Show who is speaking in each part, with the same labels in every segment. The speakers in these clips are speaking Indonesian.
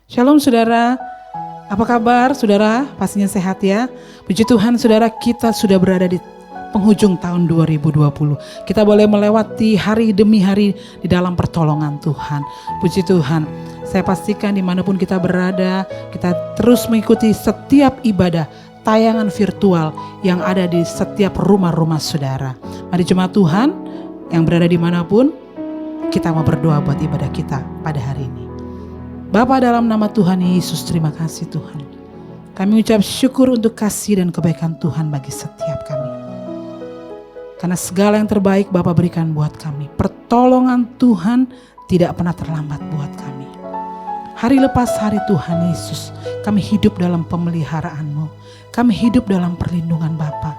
Speaker 1: Shalom saudara, apa kabar saudara? Pastinya sehat ya. Puji Tuhan saudara, kita sudah berada di penghujung tahun 2020. Kita boleh melewati hari demi hari di dalam pertolongan Tuhan. Puji Tuhan, saya pastikan dimanapun kita berada, kita terus mengikuti setiap ibadah tayangan virtual yang ada di setiap rumah-rumah saudara. Mari jemaat Tuhan yang berada dimanapun, kita mau berdoa buat ibadah kita pada hari ini. Bapa, dalam nama Tuhan Yesus, terima kasih Tuhan. Kami ucap syukur untuk kasih dan kebaikan Tuhan bagi setiap kami. Karena segala yang terbaik Bapa berikan buat kami. Pertolongan Tuhan tidak pernah terlambat buat kami. Hari lepas hari Tuhan Yesus, kami hidup dalam pemeliharaan-Mu. Kami hidup dalam perlindungan Bapa.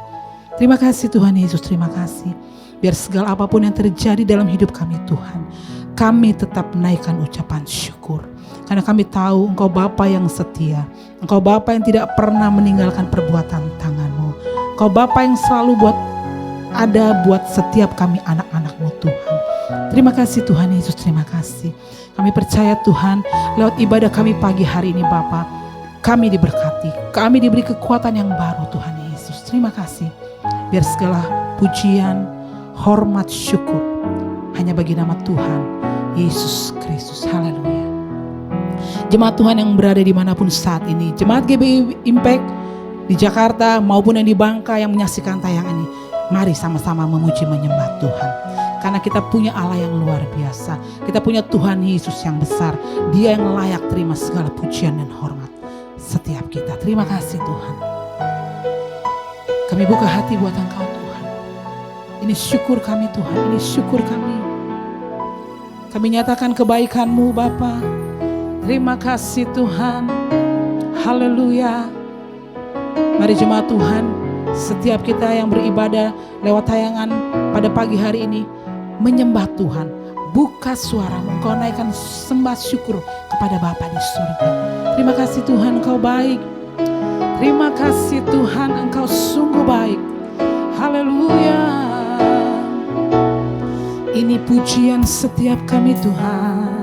Speaker 1: Terima kasih Tuhan Yesus, terima kasih. Biar segala apapun yang terjadi dalam hidup kami Tuhan, kami tetap menaikkan ucapan syukur. Karena kami tahu Engkau Bapa yang setia. Engkau Bapa yang tidak pernah meninggalkan perbuatan tangan-Mu. Engkau Bapa yang selalu ada buat setiap kami anak-anak-Mu Tuhan. Terima kasih Tuhan Yesus, terima kasih. Kami percaya Tuhan, lewat ibadah kami pagi hari ini Bapa, kami diberkati, kami diberi kekuatan yang baru Tuhan Yesus. Terima kasih. Biar segala pujian, hormat, syukur hanya bagi nama Tuhan Yesus Kristus. Haleluya. Jemaat Tuhan yang berada dimanapun saat ini, Jemaat GBI Impact di Jakarta maupun yang di Bangka yang menyaksikan tayangan ini, mari sama-sama memuji menyembah Tuhan. Karena kita punya Allah yang luar biasa. Kita punya Tuhan Yesus yang besar. Dia yang layak terima segala pujian dan hormat setiap kita. Terima kasih Tuhan. Kami buka hati buat Engkau Tuhan. Ini syukur kami Tuhan, ini syukur kami. Kami nyatakan kebaikan-Mu Bapa. Terima kasih Tuhan. Haleluya. Mari jemaat Tuhan, setiap kita yang beribadah lewat tayangan pada pagi hari ini, menyembah Tuhan. Buka suaramu, Engkau naikkan sembah syukur kepada Bapa di surga. Terima kasih Tuhan, Engkau baik. Terima kasih Tuhan, Engkau sungguh baik. Haleluya. Ini pujian setiap kami Tuhan.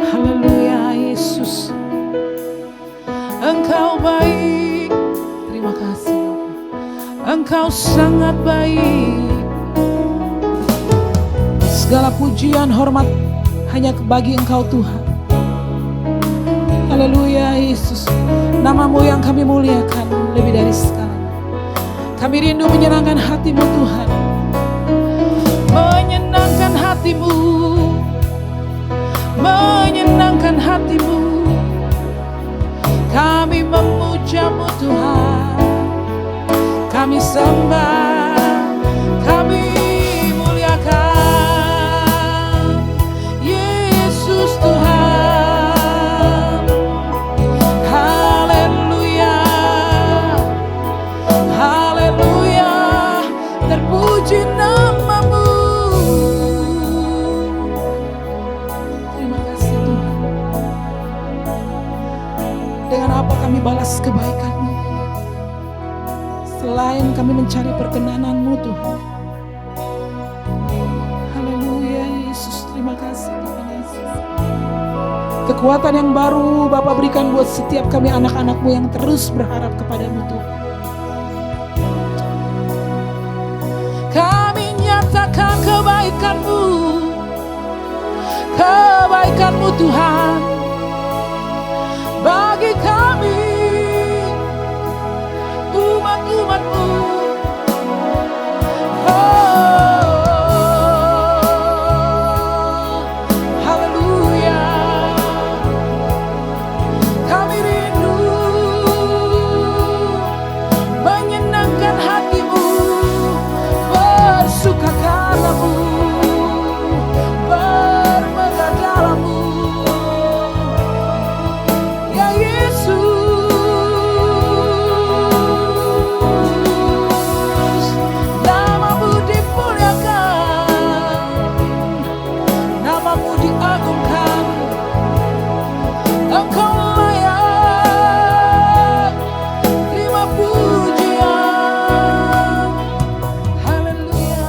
Speaker 1: Haleluya Yesus. Engkau baik. Terima kasih Bapak. Engkau sangat baik. Segala pujian hormat hanya bagi Engkau Tuhan. Haleluya Yesus. Nama-Mu yang kami muliakan lebih dari sekarang. Kami rindu menyenangkan hati-Mu Tuhan. Menyenangkan hati-Mu. Menyenangkan hati-Mu. Kami memuja-Mu Tuhan. Kami sembah, kami muliakan Yesus Tuhan. Haleluya, haleluya, terpuji nama-Mu. Terima kasih Tuhan. Dengan apa kami balas kebaikan-Mu? Selain kami mencari perkenanan-Mu Tuhan. Haleluya Yesus, terima kasih Tuhan Yesus. Kekuatan yang baru Bapa berikan buat setiap kami anak-anak-Mu yang terus berharap kepada-Mu Tuhan. Kami nyatakan kebaikan-Mu. Kebaikan-Mu Tuhan bagi kami, umat-umat-Mu. Oh, haleluya. Kami rindu menyenangkan hati-Mu, bersuka karena-Mu, bermegah dalam-Mu. Ya Yesus, nama-Mu dimuliakan, nama-Mu diagungkan. Engkau layak terima pujian. Haleluya.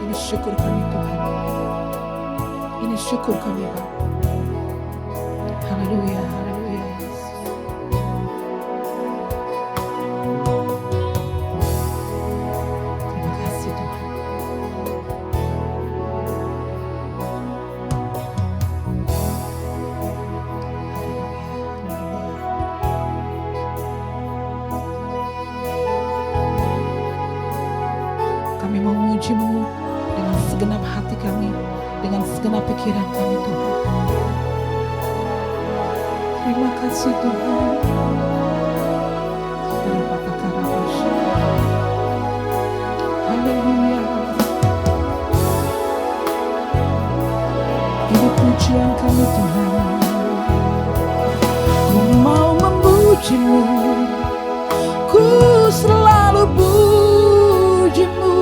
Speaker 1: Ini syukur kami Tuhan. Ini bersyukur kami Bapa. Haleluya, haleluya Yesus. Terima kasih Tuhan. Kami memuji-Mu dengan segenap hati kami, dengan segenap pikiran kami Tuhan. Terima kasih Tuhan. Haleluya. Ini pujian kami Tuhan. Ku mau memuji-Mu, ku selalu puji-Mu.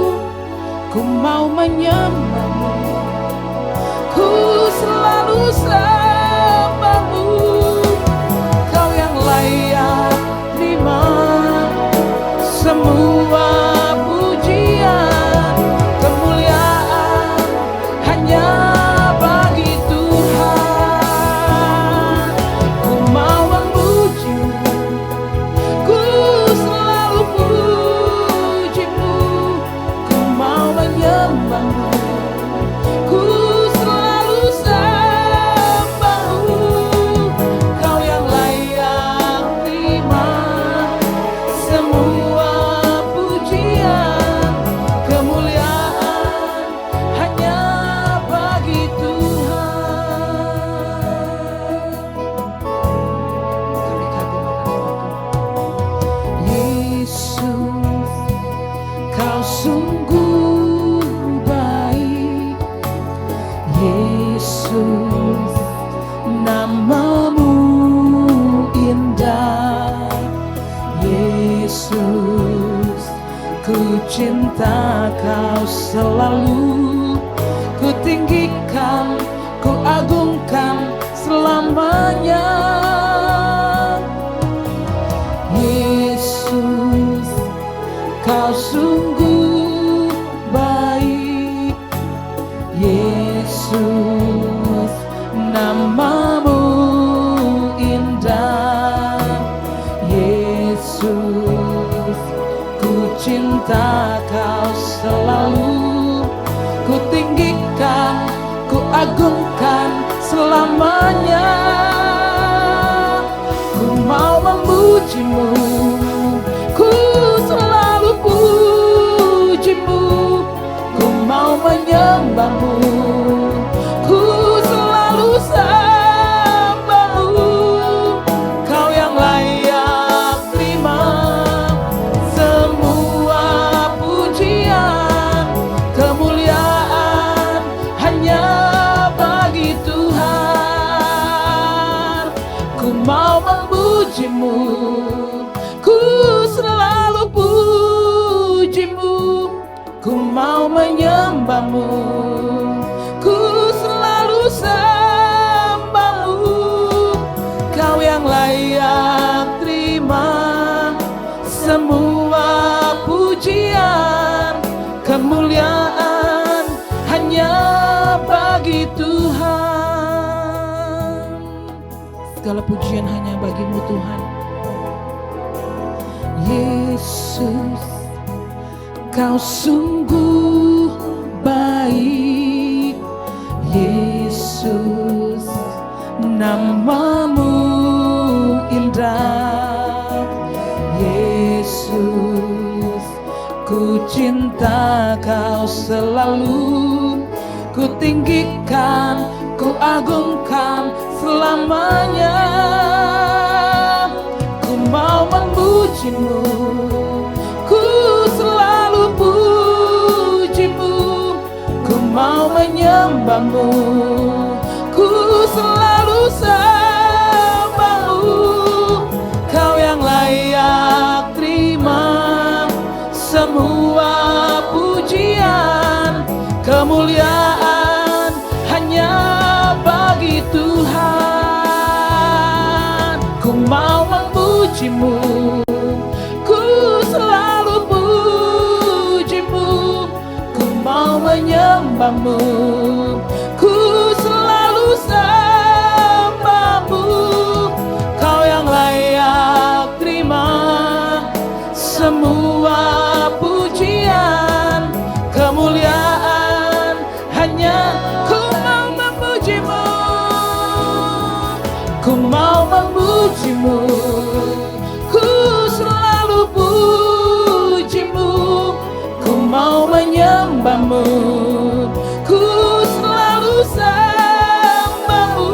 Speaker 1: Ku mau menyembah-Mu, ku selalu sembah-Mu. Kau yang layak terima semua pujian, kemuliaan hanya bagi Tuhan. Ku mau memuji-Mu, ku selalu puji-Mu. Ku mau menyembah-Mu, ku selalu sembah-Mu. Kau yang layak terima semua pujian, kemuliaan hanya bagi Tuhan. Kami kagum akan Tuhan. Yesus, Kau sungguh baik. Yesus, nama-Mu indah. Yesus, ku cinta Kau selalu. Ku tinggikan, ku agungkan selamanya. Yesus, Kau sungguh baik. Yesus, nama-Mu indah. Yesus, ku cinta Kau selalu. Ku tinggikan, ku agungkan selamanya. Ku mau memuji-Mu, ku selalu puji-Mu. Ku mau menyembah-Mu, ku selalu sembah-Mu. Kau yang layak terima semua pujian, kemuliaan hanya bagi Tuhan. Ku mau memuji-Mu, ku selalu puji-Mu. Ku mau menyembah-Mu, ku selalu sembah-Mu. Kau yang layak terima semua pujian, kemuliaan hanya bagi Tuhan. Segala pujian hanya bagi-Mu Tuhan. Yesus, Kau sungguh baik. Yesus, nama-Mu indah. Yesus, ku cinta Kau selalu. Ku tinggikan, ku agungkan selamanya. Ku mau memuji-Mu, ku selalu puji-Mu. Ku mau menyembah-Mu, ku selalu sembah-Mu. Kau yang layak terima semua pujian, kemuliaan hanya bagi Tuhan. Ku mau memuji-Mu, ku selalu puji-Mu. Ku mau menyembah-Mu, ku selalu memujimu, ku selalu pujimu, ku mau menyembahmu, ku selalu sembahmu.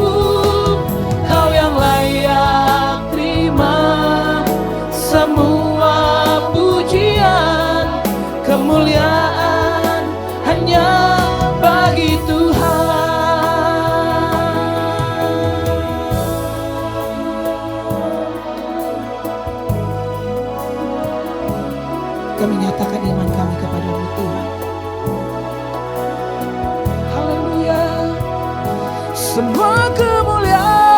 Speaker 1: Kau yang layak terima semua pujian, kemuliaan hanya bagi Tuhan. Kami nyatakan iman kami kepada-Mu Tuhan. Haleluya. Semua kemuliaan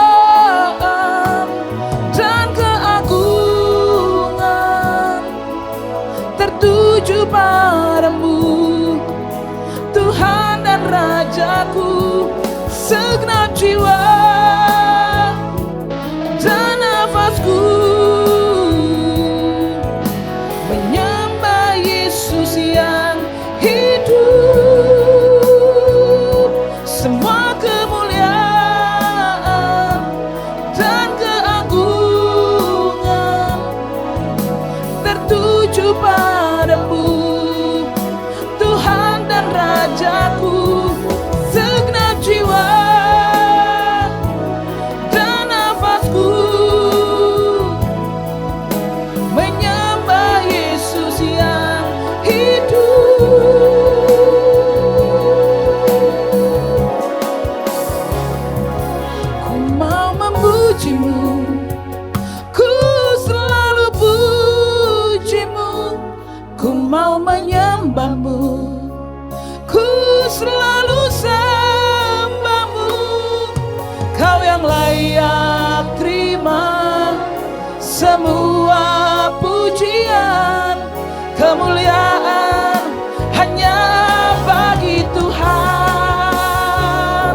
Speaker 1: dan keagungan tertuju padamu, Tuhan dan Rajaku. Segenap jiwa dan nafasku menyembah Yesus yang hidup. Semua kemuliaan dan keagungan tertuju padamu, Tuhan dan Rajaku. Segenap jiwa dan nafasku menyembah Yesus yang hidup. Ku mau memujimu, ku selalu pujimu, ku mau menyembahmu, ku selalu sembahmu. Kau yang layak terima semua pujian, kemuliaan hanya bagi Tuhan.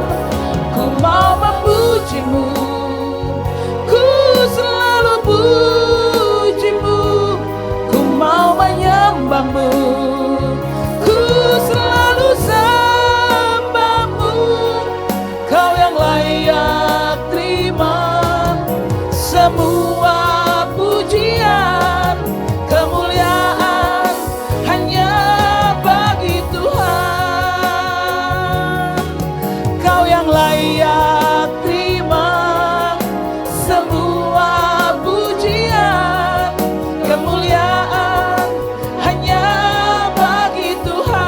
Speaker 1: Ku mau memujimu, ku selalu pujimu, ku mau menyembahmu, ku selalu sembahmu. Kau yang layak terima semua pujian, kemuliaan hanya bagi Tuhan. Kau yang layak terima semua pujian, kemuliaan hanya bagi Tuhan.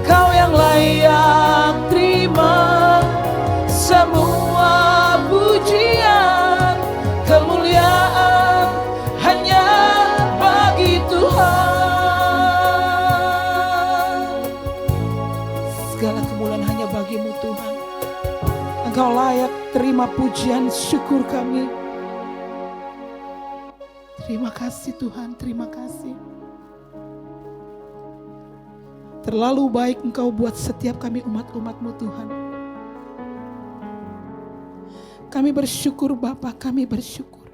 Speaker 1: Kau yang layak terima semua pujian, kemuliaan hanya bagi Tuhan. Segala kemuliaan hanya bagi-Mu Tuhan. Engkau layak terima pujian syukur kami. Terima kasih Tuhan, terima kasih. Terlalu baik Engkau buat setiap kami umat-umat-Mu Tuhan. Kami bersyukur Bapa, kami bersyukur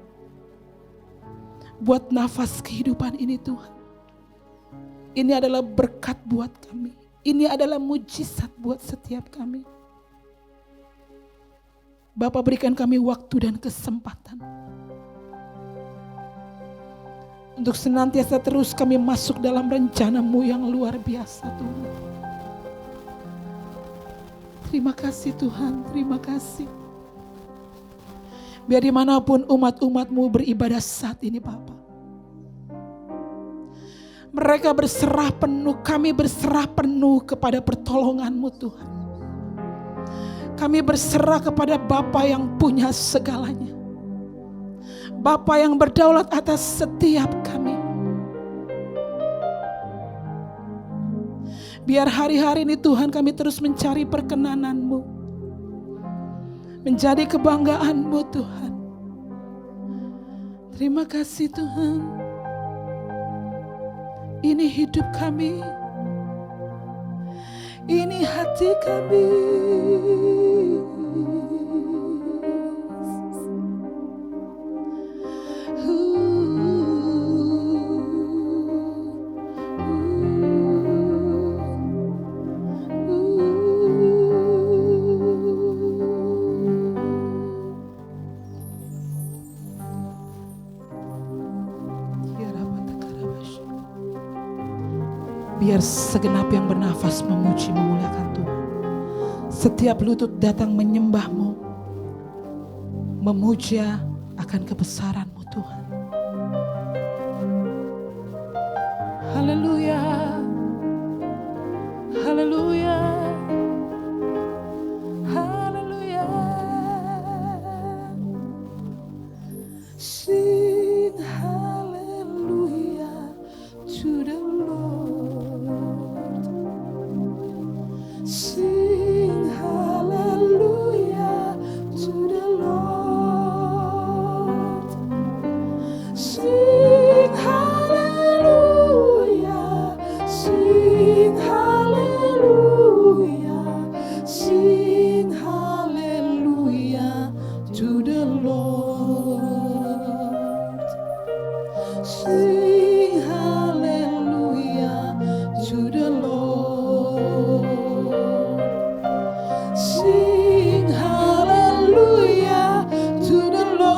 Speaker 1: buat nafas kehidupan ini Tuhan. Ini adalah berkat buat kami. Ini adalah mujizat buat setiap kami. Bapa, berikan kami waktu dan kesempatan untuk senantiasa terus kami masuk dalam rencana-Mu yang luar biasa Tuhan. Terima kasih Tuhan, terima kasih. Biar dimanapun umat-umat-Mu beribadah saat ini Bapa, mereka berserah penuh, kami berserah penuh kepada pertolongan-Mu Tuhan. Kami berserah kepada Bapa yang punya segalanya, Bapa yang berdaulat atas setiap kami. Biar hari-hari ini Tuhan kami terus mencari perkenanan-Mu, menjadi kebanggaan-Mu Tuhan. Terima kasih Tuhan. Ini hidup kami, ini hati kami. Biar segenap yang bernafas memuji memuliakan Tuhan. Setiap lutut datang menyembah-Mu, memuja akan kebesaran-Mu Tuhan. Haleluya, haleluya, haleluya. Sing hallelujah to the Lord. Sing hallelujah to the Lord. Sing hallelujah, sing hallelujah, sing hallelujah to the Lord. Sing hallelujah to the Lord. Sing hallelujah to the Lord.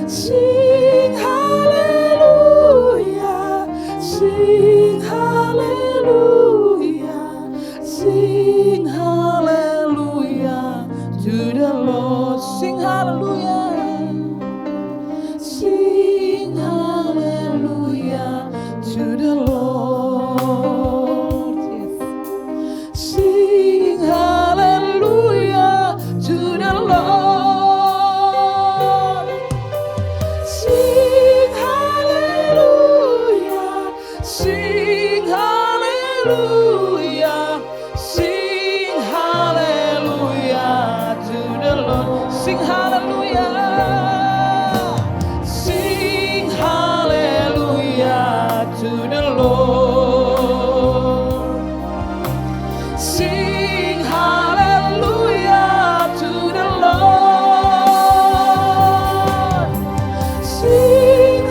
Speaker 1: Sing hallelujah, sing hallelujah, sing hallelujah to the Lord. Sing hallelujah, sing hallelujah to the Lord. Yes. Sing hallelujah to the Lord. Sing hallelujah, sing hallelujah, sing hallelujah to the Lord. Sing hallelujah, sing hallelujah to the Lord. Sing hallelujah to the Lord. Sing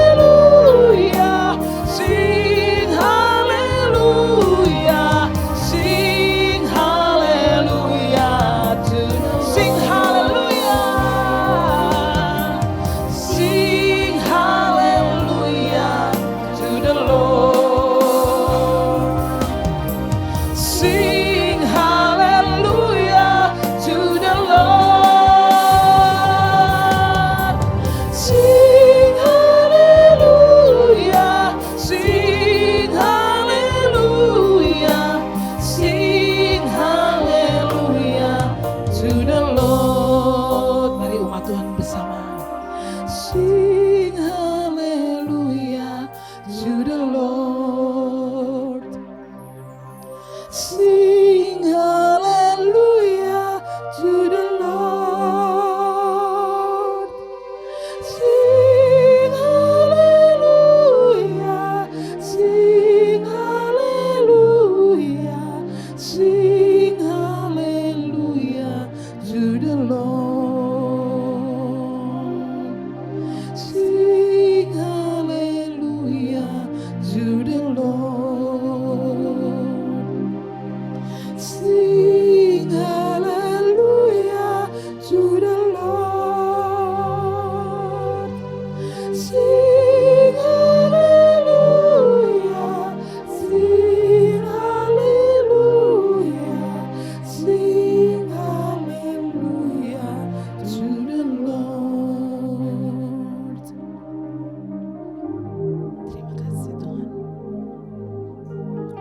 Speaker 1: hallelujah, sing hallelujah, sing hallelujah to sing hallelujah, sing hallelujah to the Lord. Sing hallelujah to the Lord. Sing hallelujah, sing hallelujah, sing hallelujah to the Lord. Mari umat Tuhan bersama. Sing hallelujah to the Lord. Sing hallelujah to the Lord. Sing hallelujah, sing hallelujah, sing hallelujah to the Lord. Sing hallelujah to the Lord. Sing hallelujah to the Lord. Sing hallelujah, sing hallelujah, sing hallelujah to the Lord. Terima kasih Tuhan.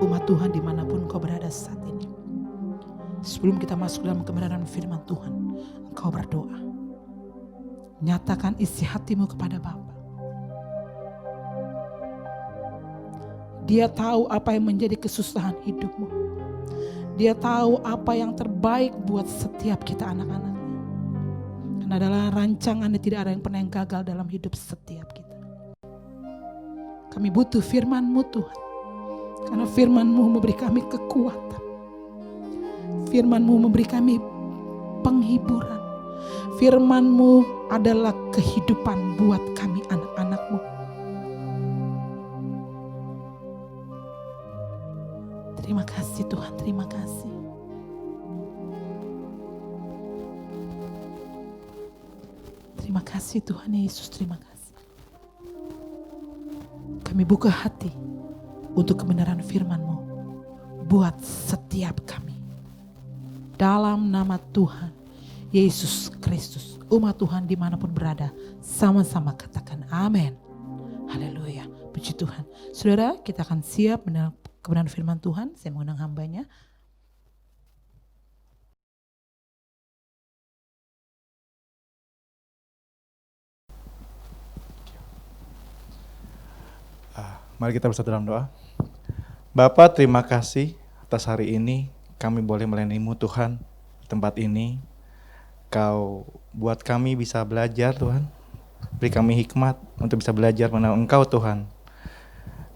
Speaker 1: Umat Tuhan dimanapun kau berada saat ini. Sebelum kita masuk dalam kebenaran firman Tuhan, engkau berdoa. Nyatakan isi hatimu kepada Bapa. Dia tahu apa yang menjadi kesusahan hidupmu. Dia tahu apa yang terbaik buat setiap kita anak-anaknya. Karena adalah rancangannya, tidak ada yang pernah yang gagal dalam hidup setiap kita. Kami butuh firman-Mu Tuhan. Karena firman-Mu memberi kami kekuatan. Firman-Mu memberi kami penghiburan. Firman-Mu adalah kehidupan buat kami anak-anak-Mu. Terima kasih Tuhan, terima kasih. Terima kasih Tuhan Yesus, terima kasih. kami buka hati untuk kebenaran firman-Mu buat setiap kami. Dalam nama Tuhan Yesus Kristus, umat Tuhan dimanapun berada, sama-sama katakan amin. Haleluya, puji Tuhan. Saudara, kita akan siap mendengar kebenaran firman Tuhan. Saya mengundang hambanya.
Speaker 2: Mari kita bersatu dalam doa. Bapa, terima kasih atas hari ini kami boleh melayani-Mu Tuhan di tempat ini. Kau buat kami bisa belajar Tuhan. Beri kami hikmat untuk bisa belajar mengenal Engkau Tuhan.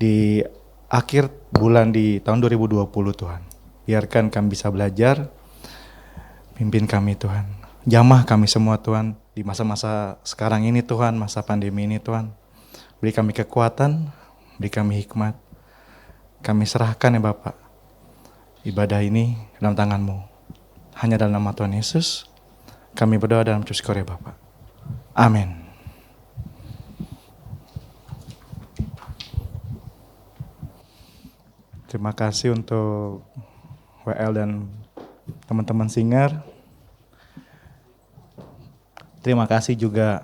Speaker 2: Di akhir bulan di tahun 2020 Tuhan. Biarkan kami bisa belajar. Pimpin kami Tuhan. Jamah kami semua Tuhan di masa-masa sekarang ini Tuhan, masa pandemi ini Tuhan. Beri kami kekuatan. Beri kami hikmat. Kami serahkan ya Bapak, ibadah ini dalam tangan-Mu. Hanya dalam nama Tuhan Yesus, kami berdoa dalam syukur ya Bapak. Amin. Terima kasih untuk WL dan teman-teman singer. Terima kasih juga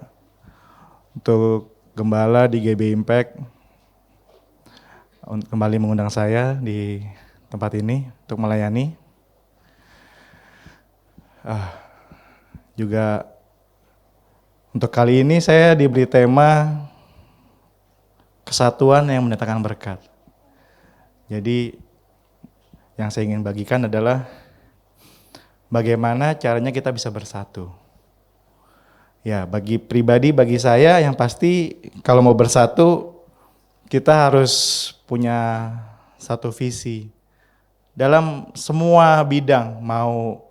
Speaker 2: untuk Gembala di GB Impact kembali mengundang saya di tempat ini untuk melayani. Juga untuk kali ini saya diberi tema kesatuan yang mendatangkan berkat. Jadi yang saya ingin bagikan adalah bagaimana caranya kita bisa bersatu. Ya, bagi pribadi, bagi saya yang pasti kalau mau bersatu kita harus punya satu visi dalam semua bidang. Mau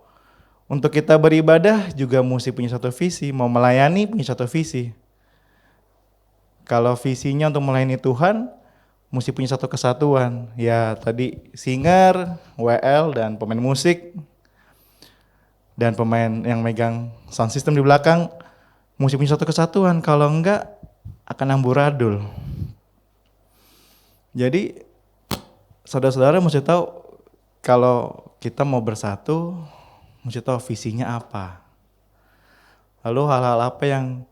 Speaker 2: untuk kita beribadah juga mesti punya satu visi, mau melayani punya satu visi. Kalau visinya untuk melayani Tuhan, mesti punya satu kesatuan. Ya tadi singer, WL dan pemain musik dan pemain yang megang sound system di belakang mesti punya satu kesatuan. Kalau enggak akan amburadul. Jadi saudara-saudara mesti tahu kalau kita mau bersatu, mesti tahu visinya apa. Lalu hal-hal apa yang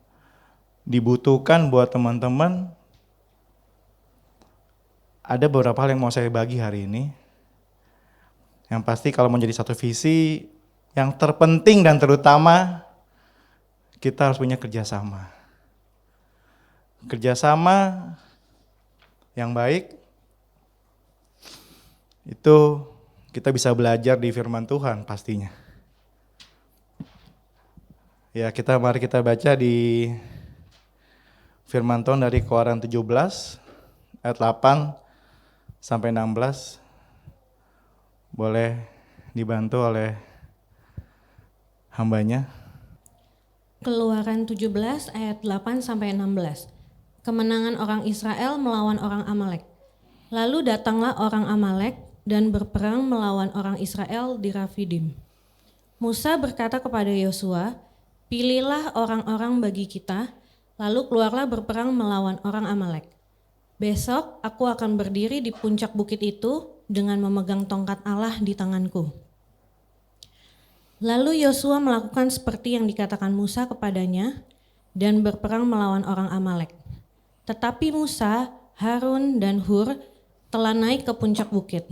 Speaker 2: dibutuhkan buat teman-teman. Ada beberapa hal yang mau saya bagi hari ini. Yang pasti kalau mau jadi satu visi, yang terpenting dan terutama kita harus punya kerjasama. Kerjasama yang baik, itu kita bisa belajar di firman Tuhan pastinya. Ya mari kita baca di firman Tuhan dari Keluaran 17 ayat 8 sampai 16. Boleh dibantu oleh hambanya.
Speaker 3: Keluaran 17 ayat 8 sampai 16. Kemenangan orang Israel melawan orang Amalek. Lalu datanglah orang Amalek dan berperang melawan orang Israel di Rafidim. Musa berkata kepada Yosua, "Pilihlah orang-orang bagi kita, lalu keluarlah berperang melawan orang Amalek. Besok aku akan berdiri di puncak bukit itu dengan memegang tongkat Allah di tanganku." Lalu Yosua melakukan seperti yang dikatakan Musa kepadanya dan berperang melawan orang Amalek. Tetapi Musa, Harun, dan Hur telah naik ke puncak bukit.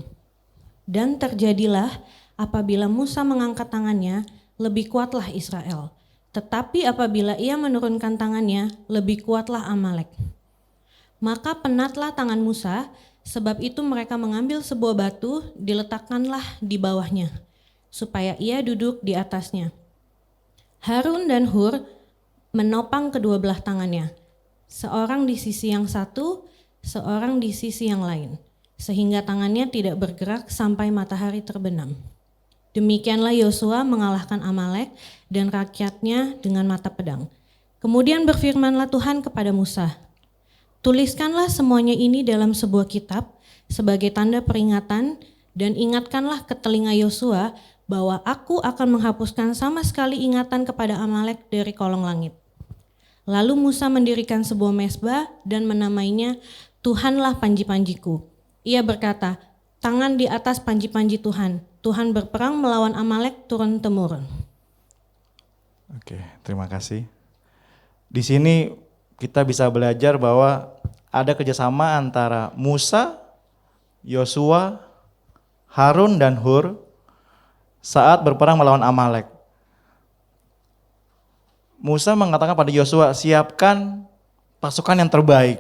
Speaker 3: Dan terjadilah apabila Musa mengangkat tangannya, lebih kuatlah Israel. Tetapi apabila ia menurunkan tangannya, lebih kuatlah Amalek. Maka penatlah tangan Musa, sebab itu mereka mengambil sebuah batu, diletakkanlah di bawahnya, supaya ia duduk di atasnya. Harun dan Hur menopang kedua belah tangannya, seorang di sisi yang satu, seorang di sisi yang lain, sehingga tangannya tidak bergerak sampai matahari terbenam. Demikianlah Yosua mengalahkan Amalek dan rakyatnya dengan mata pedang. Kemudian berfirmanlah Tuhan kepada Musa, "Tuliskanlah semuanya ini dalam sebuah kitab sebagai tanda peringatan dan ingatkanlah ke telinga Yosua bahwa aku akan menghapuskan sama sekali ingatan kepada Amalek dari kolong langit." Lalu Musa mendirikan sebuah mezbah dan menamainya Tuhanlah panji-panjiku. Ia berkata, tangan di atas panji-panji Tuhan. Tuhan berperang melawan Amalek turun-temurun.
Speaker 2: Oke, terima kasih. Di sini kita bisa belajar bahwa ada kerjasama antara Musa, Yosua, Harun, dan Hur saat berperang melawan Amalek. Musa mengatakan pada Yosua, siapkan pasukan yang terbaik.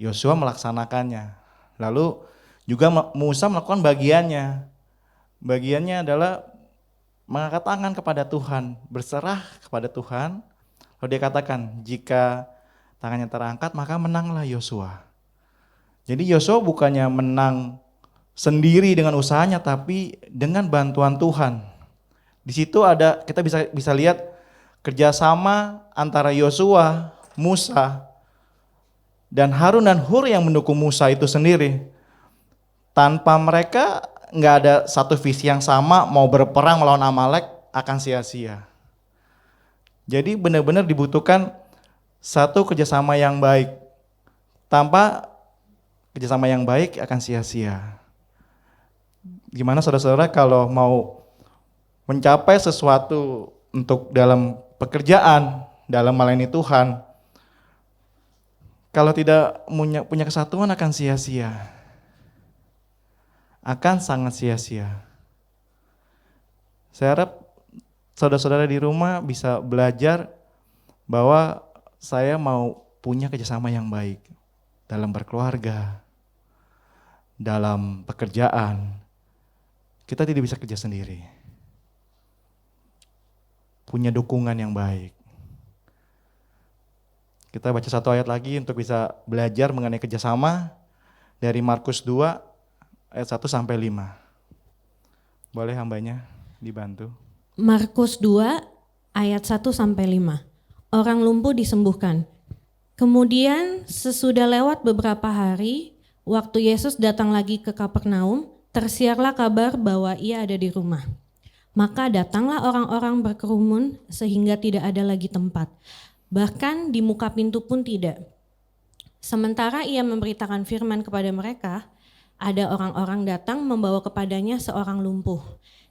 Speaker 2: Yosua melaksanakannya. Lalu juga Musa melakukan bagiannya. Bagiannya adalah mengangkat tangan kepada Tuhan, berserah kepada Tuhan. Lalu dia katakan, jika tangannya terangkat maka menanglah Yosua. Jadi Yosua bukannya menang sendiri dengan usahanya, tapi dengan bantuan Tuhan. Di situ ada, kita bisa lihat kerjasama antara Yosua, Musa, dan Harun dan Hur yang mendukung Musa itu sendiri. Tanpa mereka nggak ada satu visi yang sama, mau berperang melawan Amalek akan sia-sia. Jadi benar-benar dibutuhkan satu kerjasama yang baik. Tanpa kerjasama yang baik akan sia-sia. Gimana saudara-saudara kalau mau mencapai sesuatu untuk dalam pekerjaan, dalam melayani Tuhan, kalau tidak punya kesatuan akan sia-sia. Akan sangat sia-sia. Saya harap saudara-saudara di rumah bisa belajar bahwa saya mau punya kerjasama yang baik dalam berkeluarga, dalam pekerjaan. Kita tidak bisa kerja sendiri. Punya dukungan yang baik. Kita baca satu ayat lagi untuk bisa belajar mengenai kerjasama dari Markus 2 ayat 1 sampai 5. Boleh hambanya dibantu.
Speaker 3: Markus 2 ayat 1 sampai 5. Orang lumpuh disembuhkan. Kemudian sesudah lewat beberapa hari, waktu Yesus datang lagi ke Kapernaum, tersiarlah kabar bahwa ia ada di rumah. Maka datanglah orang-orang berkerumun sehingga tidak ada lagi tempat. Bahkan di muka pintu pun tidak. Sementara ia memberitakan firman kepada mereka, ada orang-orang datang membawa kepadanya seorang lumpuh,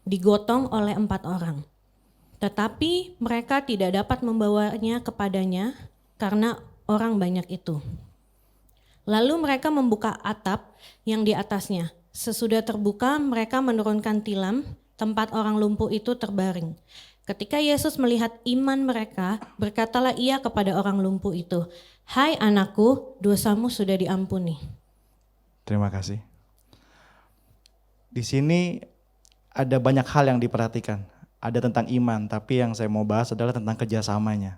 Speaker 3: digotong oleh 4 orang. Tetapi mereka tidak dapat membawanya kepadanya karena orang banyak itu. Lalu mereka membuka atap yang di atasnya. Sesudah terbuka, mereka menurunkan tilam, tempat orang lumpuh itu terbaring. Ketika Yesus melihat iman mereka, berkatalah ia kepada orang lumpuh itu, "Hai anakku, dosamu sudah diampuni."
Speaker 2: Terima kasih. Di sini ada banyak hal yang diperhatikan. Ada tentang iman, tapi yang saya mau bahas adalah tentang kerjasamanya.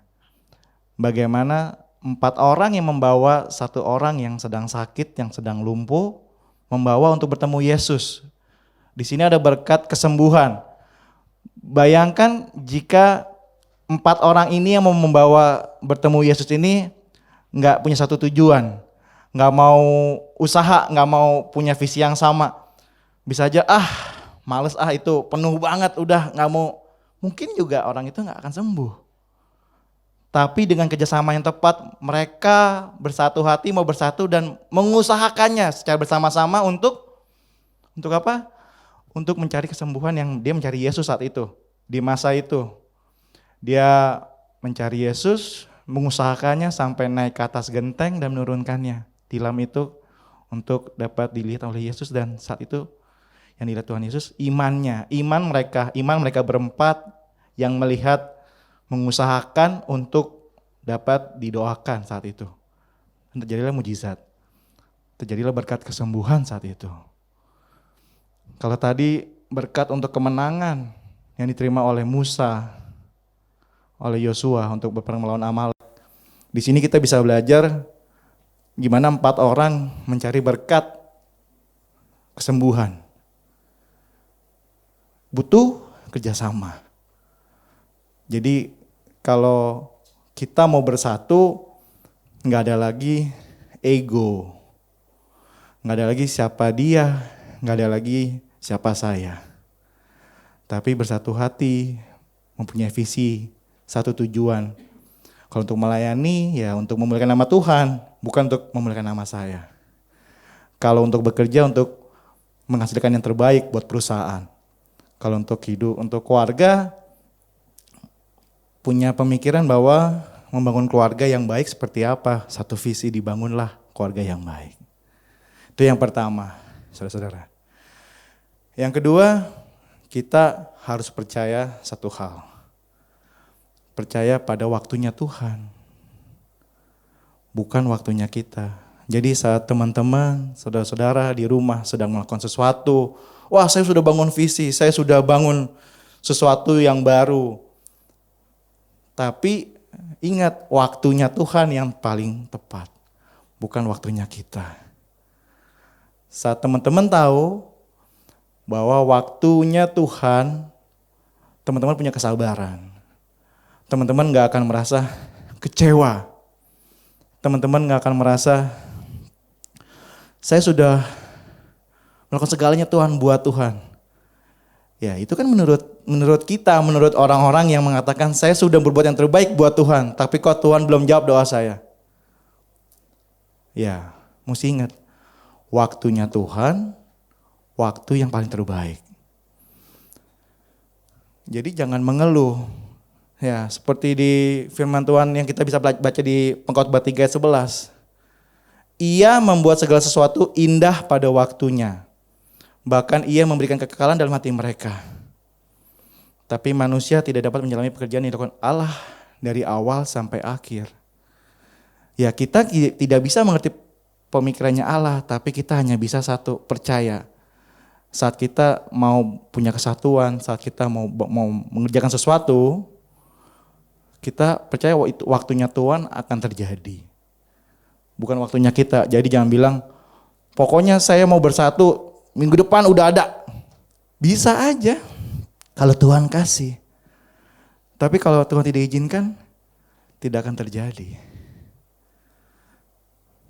Speaker 2: Bagaimana 4 orang yang membawa 1 orang yang sedang sakit, yang sedang lumpuh, membawa untuk bertemu Yesus. Di sini ada berkat kesembuhan. Bayangkan jika 4 orang ini yang mau membawa bertemu Yesus ini nggak punya satu tujuan, nggak mau usaha, nggak mau punya visi yang sama. Bisa aja males itu penuh banget, udah nggak mau. Mungkin juga orang itu nggak akan sembuh. Tapi dengan kerjasama yang tepat, mereka bersatu hati mau bersatu dan mengusahakannya secara bersama-sama untuk apa? Untuk mencari kesembuhan yang dia mencari Yesus saat itu. Di masa itu dia mencari Yesus, mengusahakannya sampai naik ke atas genteng dan menurunkannya tilam itu untuk dapat dilihat oleh Yesus. Dan saat itu yang dilihat Tuhan Yesus iman mereka berempat yang melihat, mengusahakan untuk dapat didoakan saat itu. Dan terjadilah mujizat, terjadilah berkat kesembuhan saat itu. Kalau tadi berkat untuk kemenangan yang diterima oleh Musa, oleh Yosua untuk berperang melawan Amalek. Di sini kita bisa belajar gimana 4 orang mencari berkat kesembuhan. Butuh kerjasama. Jadi kalau kita mau bersatu, nggak ada lagi ego, nggak ada lagi siapa dia, nggak ada lagi siapa saya. Tapi bersatu hati, mempunyai visi, satu tujuan. Kalau untuk melayani, ya untuk memuliakan nama Tuhan. bukan untuk memuliakan nama saya. Kalau untuk bekerja untuk menghasilkan yang terbaik buat perusahaan. Kalau untuk hidup, untuk keluarga, punya pemikiran bahwa membangun keluarga yang baik seperti apa. Satu visi, dibangunlah keluarga yang baik. Itu yang pertama, saudara-saudara. Yang kedua, kita harus percaya satu hal. Percaya pada waktunya Tuhan. Bukan waktunya kita. Jadi saat teman-teman, saudara-saudara di rumah sedang melakukan sesuatu, wah saya sudah bangun visi, saya sudah bangun sesuatu yang baru. Tapi ingat, waktunya Tuhan yang paling tepat, bukan waktunya kita. Saat teman-teman tahu bahwa waktunya Tuhan, teman-teman punya kesabaran. Teman-teman gak akan merasa kecewa. Teman-teman gak akan merasa, saya sudah melakukan segalanya Tuhan buat Tuhan. Ya itu kan menurut kita, menurut orang-orang yang mengatakan saya sudah berbuat yang terbaik buat Tuhan, tapi kok Tuhan belum jawab doa saya. Ya, mesti ingat, waktunya Tuhan, waktu yang paling terbaik. Jadi jangan mengeluh. Ya, seperti di firman Tuhan yang kita bisa baca di Pengkhotbah 3 ayat 11. Ia membuat segala sesuatu indah pada waktunya. Bahkan ia memberikan kekekalan dalam hati mereka. Tapi manusia tidak dapat menyelami pekerjaan yang dilakukan Allah dari awal sampai akhir. Ya kita tidak bisa mengerti pemikirannya Allah, tapi kita hanya bisa satu, percaya. Saat kita mau punya kesatuan, saat kita mau mengerjakan sesuatu, kita percaya waktunya Tuhan akan terjadi. Bukan waktunya kita. Jadi jangan bilang, pokoknya saya mau bersatu, minggu depan udah ada. Bisa aja kalau Tuhan kasih. Tapi kalau Tuhan tidak izinkan, tidak akan terjadi.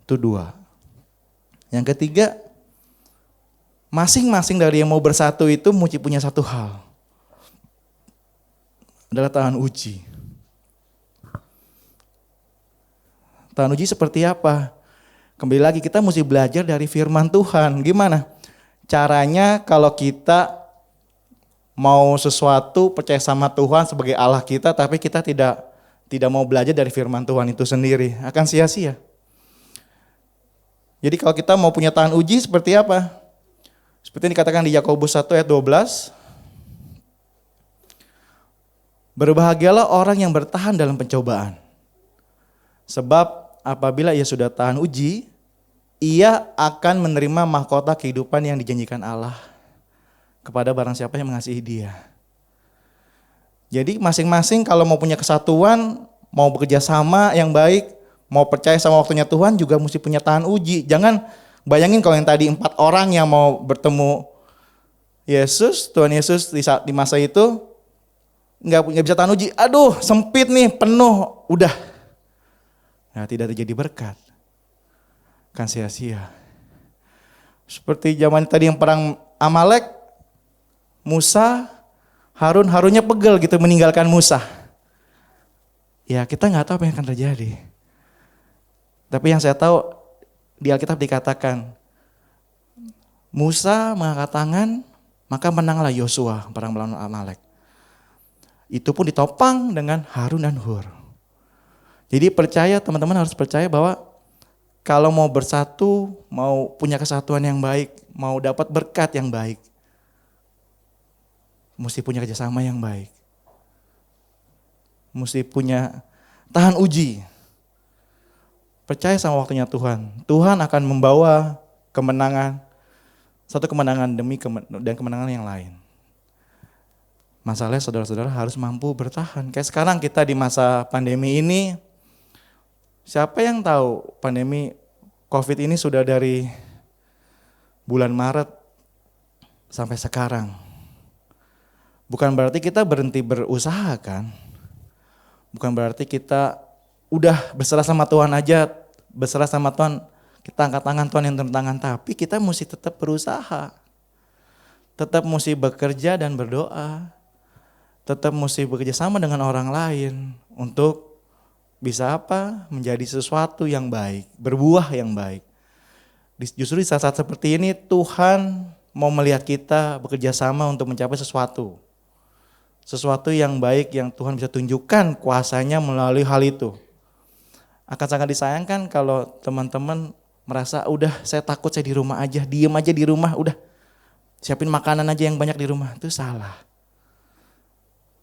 Speaker 2: Itu dua. Yang ketiga, masing-masing dari yang mau bersatu itu mesti punya satu hal. Adalah tahan uji. Tahan uji seperti apa? Kembali lagi kita mesti belajar dari firman Tuhan. Gimana? Caranya kalau kita mau sesuatu percaya sama Tuhan sebagai Allah kita, tapi kita tidak mau belajar dari firman Tuhan itu sendiri, akan sia-sia. Jadi kalau kita mau punya tahan uji seperti apa? Seperti yang dikatakan di Yakobus 1 ayat 12. Berbahagialah orang yang bertahan dalam pencobaan. Sebab apabila ia sudah tahan uji, ia akan menerima mahkota kehidupan yang dijanjikan Allah kepada barang siapa yang mengasihi dia. Jadi masing-masing kalau mau punya kesatuan, mau bekerja sama yang baik, mau percaya sama waktunya Tuhan juga mesti punya tahan uji. Jangan bayangin kalau yang tadi 4 orang yang mau bertemu Yesus, Tuhan Yesus di masa itu nggak bisa tahan uji. Aduh sempit nih, penuh, udah. Nah tidak terjadi berkat. Kan sia-sia. Seperti zaman tadi yang perang Amalek, Musa, Harunnya pegel gitu meninggalkan Musa. Ya kita nggak tahu apa yang akan terjadi. Tapi yang saya tahu di Alkitab dikatakan Musa mengangkat tangan, maka menanglah Yosua perang melawan Amalek. Itu pun ditopang dengan Harun dan Hur. Jadi percaya, teman-teman harus percaya bahwa kalau mau bersatu, mau punya kesatuan yang baik, mau dapat berkat yang baik, mesti punya kerjasama yang baik. Mesti punya tahan uji. Percaya sama waktunya Tuhan. Tuhan akan membawa kemenangan, satu kemenangan dan kemenangan yang lain. Masalahnya saudara-saudara harus mampu bertahan. Kayak sekarang kita di masa pandemi ini, siapa yang tahu pandemi COVID ini sudah dari bulan Maret sampai sekarang. Bukan berarti kita berhenti berusaha kan. Bukan berarti kita udah berserah sama Tuhan aja, berserah sama Tuhan, kita angkat tangan Tuhan yang turun tangan. Tapi kita mesti tetap berusaha. Tetap mesti bekerja dan berdoa. Tetap mesti bekerja sama dengan orang lain untuk bisa apa? Menjadi sesuatu yang baik, berbuah yang baik. Justru di saat-saat seperti ini Tuhan mau melihat kita bekerja sama untuk mencapai sesuatu. Sesuatu yang baik yang Tuhan bisa tunjukkan kuasanya melalui hal itu. Akan sangat disayangkan kalau teman-teman merasa udah saya takut saya di rumah aja, diem aja di rumah, udah siapin makanan aja yang banyak di rumah. Itu salah.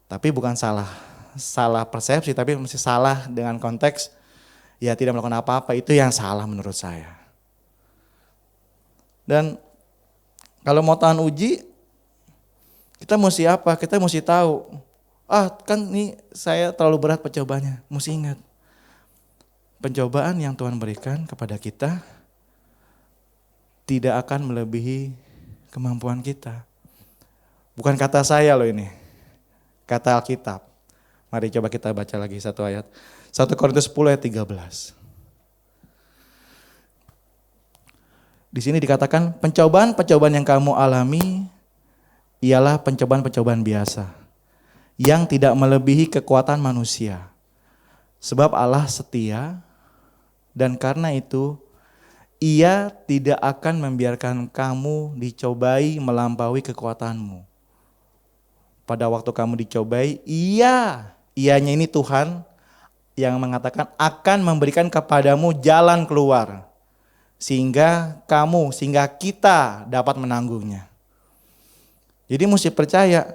Speaker 2: Tapi bukan salah persepsi, tapi mesti salah dengan konteks ya tidak melakukan apa-apa, itu yang salah menurut saya. Dan kalau mau tahan uji, kita mesti apa? Kita mesti tahu, kan ini saya terlalu berat percobaannya. Mesti ingat, pencobaan yang Tuhan berikan kepada kita tidak akan melebihi kemampuan kita. Bukan kata saya loh ini, kata Alkitab. Mari coba kita baca lagi satu ayat. 1 Korintus 10 ayat 13. Di sini dikatakan pencobaan-pencobaan yang kamu alami ialah pencobaan-pencobaan biasa yang tidak melebihi kekuatan manusia. Sebab Allah setia dan karena itu Ia tidak akan membiarkan kamu dicobai melampaui kekuatanmu. Pada waktu kamu dicobai, ianya ini Tuhan yang mengatakan akan memberikan kepadamu jalan keluar. Sehingga kita dapat menanggungnya. Jadi mesti percaya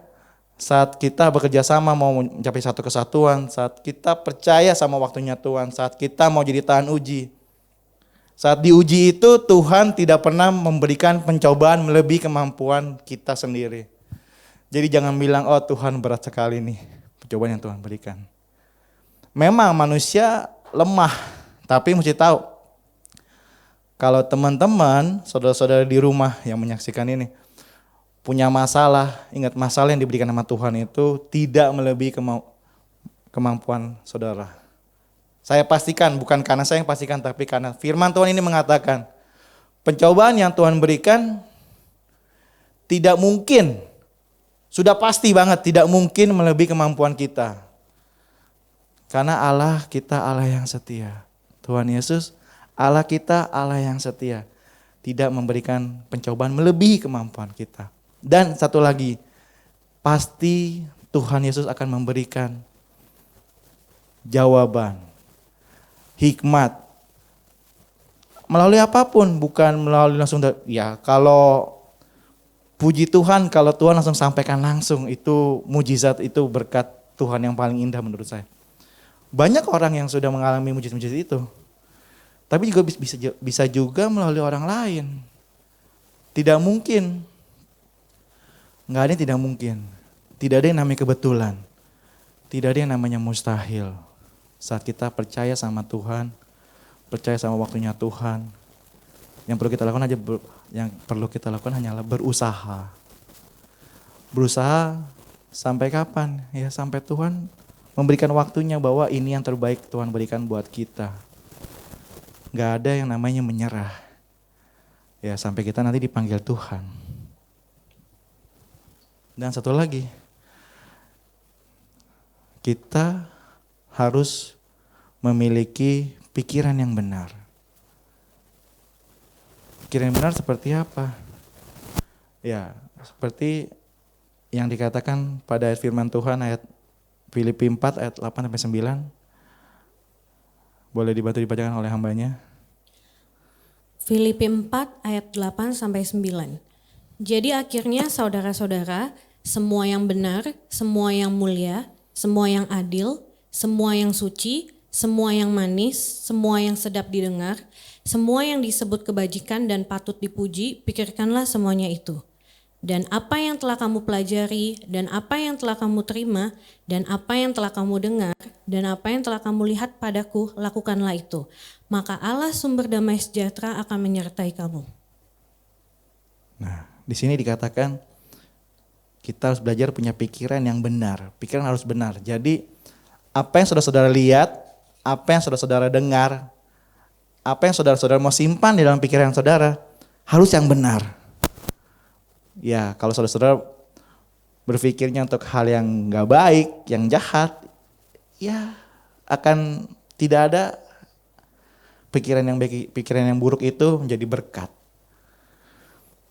Speaker 2: saat kita bekerja sama mau mencapai satu kesatuan, saat kita percaya sama waktunya Tuhan, saat kita mau jadi tahan uji. Saat diuji itu Tuhan tidak pernah memberikan pencobaan melebihi kemampuan kita sendiri. Jadi jangan bilang, oh Tuhan berat sekali nih pencobaan yang Tuhan berikan. Memang manusia lemah, tapi mesti tahu. Kalau teman-teman, saudara-saudara di rumah yang menyaksikan ini, punya masalah, ingat masalah yang diberikan sama Tuhan itu tidak melebihi kemampuan saudara. Saya pastikan, bukan karena saya yang pastikan, tapi karena firman Tuhan ini mengatakan, pencobaan yang Tuhan berikan tidak mungkin, sudah pasti banget tidak mungkin melebihi kemampuan kita. Karena Allah kita Allah yang setia. Tuhan Yesus Allah kita Allah yang setia. Tidak memberikan pencobaan melebihi kemampuan kita. Dan satu lagi, pasti Tuhan Yesus akan memberikan jawaban, hikmat. Melalui apapun, bukan melalui langsung, ya kalau puji Tuhan, kalau Tuhan langsung sampaikan langsung, itu mujizat, itu berkat Tuhan yang paling indah menurut saya. Banyak orang yang sudah mengalami mujizat-mujizat itu. Tapi juga bisa juga melalui orang lain. Tidak mungkin. Enggak ada yang tidak mungkin. Tidak ada yang namanya kebetulan. Tidak ada yang namanya mustahil. Saat kita percaya sama Tuhan, percaya sama waktunya Tuhan, yang perlu kita lakukan hanyalah berusaha. Berusaha sampai kapan? Ya sampai Tuhan memberikan waktunya bahwa ini yang terbaik Tuhan berikan buat kita. Gak ada yang namanya menyerah. Ya sampai kita nanti dipanggil Tuhan. Dan satu lagi, kita harus memiliki pikiran yang benar. Pikiran yang benar seperti apa? Ya seperti yang dikatakan pada ayat firman Tuhan ayat Filipi 4 ayat 8-9. Boleh dibantu dibacakan oleh hambanya.
Speaker 3: Filipi 4 ayat 8-9. Jadi akhirnya saudara-saudara, semua yang benar, semua yang mulia, semua yang adil, semua yang suci, semua yang manis, semua yang sedap didengar, semua yang disebut kebajikan dan patut dipuji, pikirkanlah semuanya itu. Dan apa yang telah kamu pelajari, dan apa yang telah kamu terima, dan apa yang telah kamu dengar, dan apa yang telah kamu lihat padaku, lakukanlah itu. Maka Allah sumber damai sejahtera akan menyertai kamu.
Speaker 2: Nah, di sini dikatakan kita harus belajar punya pikiran yang benar. Pikiran harus benar. Jadi apa yang saudara-saudara lihat, apa yang saudara-saudara dengar, apa yang saudara-saudara mau simpan di dalam pikiran saudara, harus yang benar. Ya, kalau saudara-saudara berpikirnya untuk hal yang gak baik, yang jahat, ya akan Tidak ada pikiran yang baik, pikiran yang buruk itu menjadi berkat.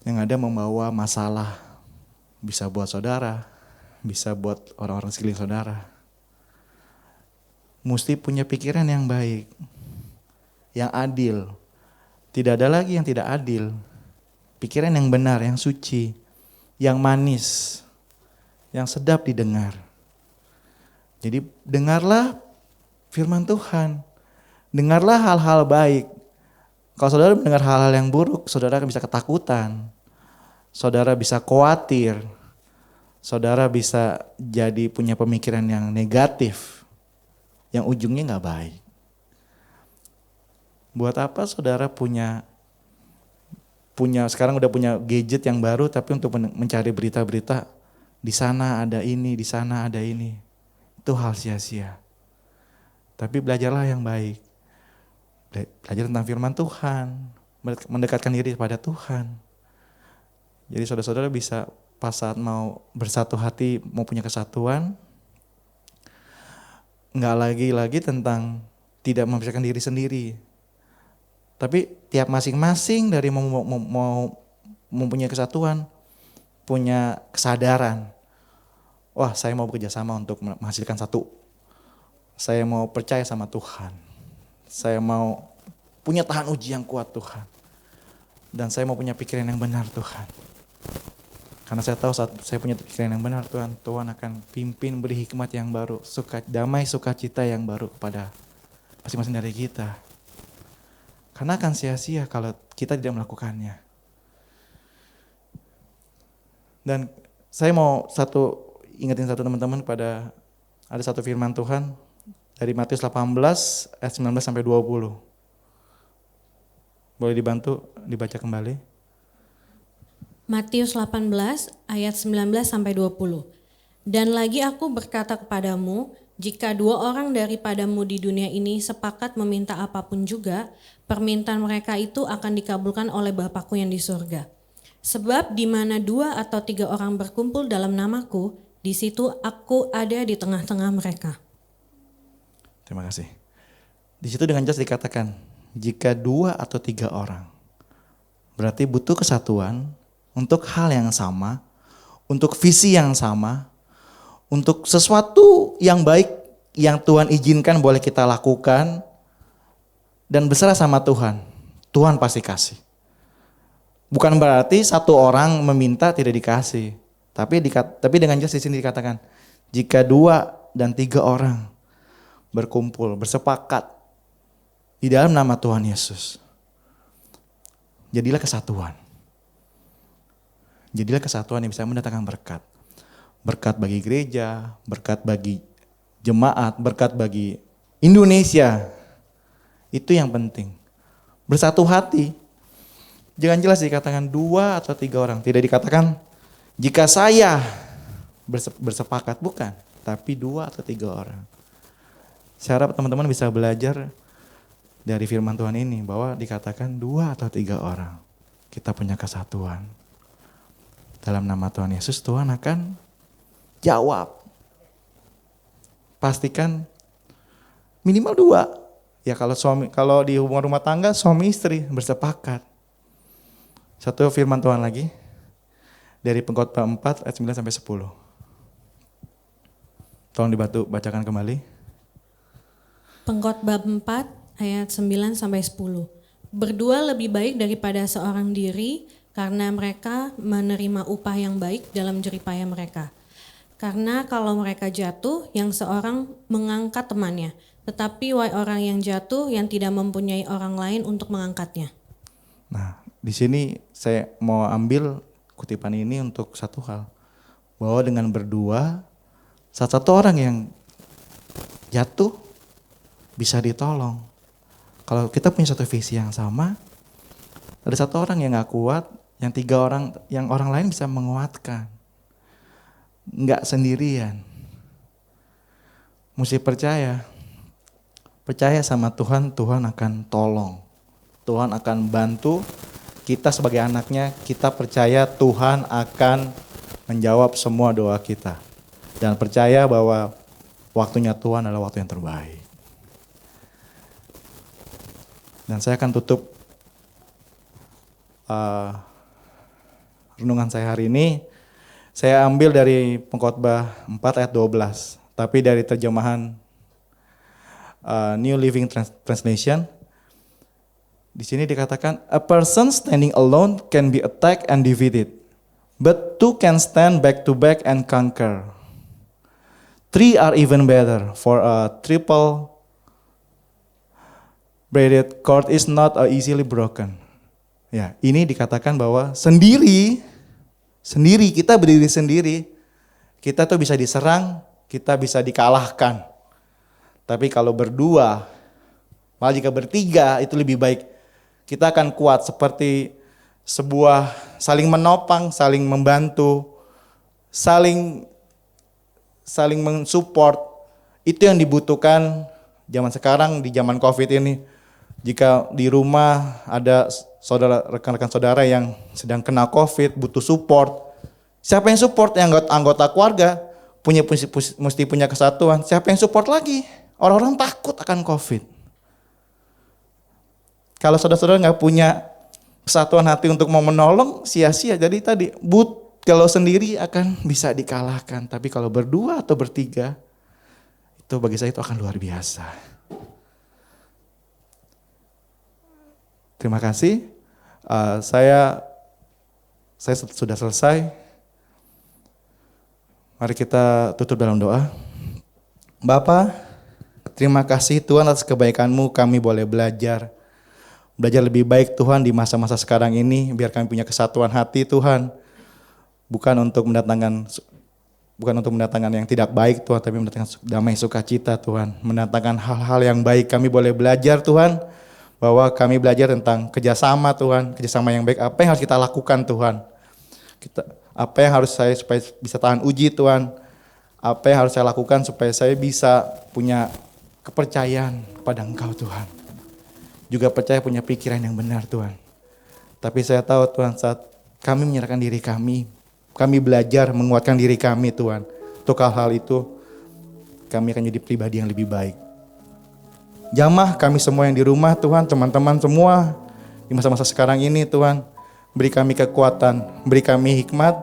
Speaker 2: Yang ada membawa masalah. Bisa buat saudara, bisa buat orang-orang sekeliling saudara. Mesti punya pikiran yang baik, yang adil. Tidak ada lagi yang tidak adil. Pikiran yang benar, yang suci, yang manis, yang sedap didengar. Jadi dengarlah firman Tuhan. Dengarlah hal-hal baik. Kalau saudara mendengar hal-hal yang buruk, saudara bisa ketakutan. Saudara bisa khawatir. Saudara bisa jadi punya pemikiran yang negatif. Yang ujungnya gak baik. Buat apa saudara punya sekarang udah punya gadget yang baru, tapi untuk mencari berita-berita di sana ada ini, di sana ada ini. Itu hal sia-sia. Tapi belajarlah yang baik. Belajar tentang firman Tuhan, mendekatkan diri kepada Tuhan. Jadi saudara-saudara bisa pas saat mau bersatu hati, mau punya kesatuan, nggak lagi tentang tidak memisahkan diri sendiri. Tapi tiap masing-masing dari mau mempunyai kesatuan, punya kesadaran. Wah, saya mau bekerja sama untuk menghasilkan satu. Saya mau percaya sama Tuhan. Saya mau punya tahan uji yang kuat Tuhan. Dan saya mau punya pikiran yang benar Tuhan. Karena saya tahu saat saya punya pikiran yang benar Tuhan, Tuhan akan pimpin, beri hikmat yang baru, damai sukacita yang baru kepada masing-masing dari kita. Karena akan sia-sia kalau kita tidak melakukannya. Dan saya mau ingetin satu teman-teman pada ada satu firman Tuhan dari Matius 18 ayat 19 sampai 20. Boleh dibantu dibaca kembali?
Speaker 3: Matius 18 ayat 19 sampai 20. Dan lagi aku berkata kepadamu, jika 2 orang daripadamu di dunia ini sepakat meminta apapun juga, permintaan mereka itu akan dikabulkan oleh Bapakku yang di surga. Sebab di mana 2 atau 3 orang berkumpul dalam namaku, di situ aku ada di tengah-tengah mereka.
Speaker 2: Terima kasih. Di situ dengan jelas dikatakan, jika 2 atau 3 orang, berarti butuh kesatuan untuk hal yang sama, untuk visi yang sama, untuk sesuatu yang baik yang Tuhan izinkan boleh kita lakukan, dan berserah sama Tuhan. Tuhan pasti kasih. Bukan berarti satu orang meminta tidak dikasih. Tapi dengan jelas di sini dikatakan, jika 2 dan 3 orang berkumpul, bersepakat di dalam nama Tuhan Yesus, jadilah kesatuan. Jadilah kesatuan yang bisa mendatangkan berkat. Berkat bagi gereja, berkat bagi jemaat, berkat bagi Indonesia. Itu yang penting. Bersatu hati. Jangan jelas dikatakan 2 atau 3 orang. Tidak dikatakan jika saya bersepakat, bukan. Tapi 2 atau 3 orang. Saya harap teman-teman bisa belajar dari firman Tuhan ini. Bahwa dikatakan 2 atau 3 orang. Kita punya kesatuan. Dalam nama Tuhan Yesus, Tuhan akan jawab. Pastikan minimal 2. Ya kalau di hubungan rumah tangga suami istri bersepakat. Satu firman Tuhan lagi dari Pengkhotbah 4 ayat 9 sampai 10. Tolong dibantu bacakan kembali.
Speaker 3: Pengkhotbah 4 ayat 9 sampai 10. Berdua lebih baik daripada seorang diri, karena mereka menerima upah yang baik dalam jeripaya mereka. Karena kalau mereka jatuh, yang seorang mengangkat temannya. Tetapi wahai orang yang jatuh, yang tidak mempunyai orang lain untuk mengangkatnya.
Speaker 2: Nah, di sini saya mau ambil kutipan ini untuk satu hal. Bahwa dengan berdua, satu orang yang jatuh bisa ditolong. Kalau kita punya satu visi yang sama, ada satu orang yang gak kuat, yang orang lain bisa menguatkan. Nggak sendirian. Mesti percaya sama Tuhan, Tuhan akan tolong. Tuhan akan bantu kita sebagai anaknya, kita percaya Tuhan akan menjawab semua doa kita. Dan percaya bahwa waktunya Tuhan adalah waktu yang terbaik. Dan saya akan tutup renungan saya hari ini. Saya ambil dari Pengkhotbah 4 ayat 12, tapi dari terjemahan New Living Translation. Di sini dikatakan, a person standing alone can be attacked and defeated, but two can stand back to back and conquer. Three are even better, for a triple braided cord is not easily broken. Ya, ini dikatakan bahwa sendiri kita berdiri sendiri, kita tuh bisa diserang, kita bisa dikalahkan. Tapi kalau berdua, malah jika bertiga itu lebih baik. Kita akan kuat seperti sebuah saling menopang, saling membantu, saling mensupport. Itu yang dibutuhkan zaman sekarang di zaman Covid ini. Jika di rumah ada rekan-rekan saudara yang sedang kena Covid, butuh support. Siapa yang support? Yang anggota keluarga mesti punya kesatuan. Siapa yang support lagi? Orang-orang takut akan Covid. Kalau saudara-saudara nggak punya kesatuan hati untuk mau menolong, sia-sia. Jadi tadi, kalau sendiri akan bisa dikalahkan. Tapi kalau berdua atau bertiga, itu bagi saya itu akan luar biasa. Terima kasih. Saya sudah selesai. Mari kita tutup dalam doa. Bapa, terima kasih Tuhan atas kebaikan-Mu, kami boleh belajar lebih baik Tuhan di masa-masa sekarang ini, biar kami punya kesatuan hati Tuhan, bukan untuk mendatangkan yang tidak baik Tuhan, tapi mendatangkan damai sukacita Tuhan, mendatangkan hal-hal yang baik. Kami boleh belajar Tuhan, bahwa kami belajar tentang kerjasama Tuhan, kerjasama yang baik, apa yang harus kita lakukan Tuhan, apa yang harus saya supaya bisa tahan uji Tuhan, apa yang harus saya lakukan supaya saya bisa punya kepercayaan kepada Engkau Tuhan. Juga percaya punya pikiran yang benar Tuhan. Tapi saya tahu Tuhan, saat kami menyerahkan diri kami belajar menguatkan diri kami Tuhan. Untuk hal-hal itu kami akan jadi pribadi yang lebih baik. Jamah kami semua yang di rumah Tuhan, teman-teman semua di masa-masa sekarang ini Tuhan, beri kami kekuatan, beri kami hikmat.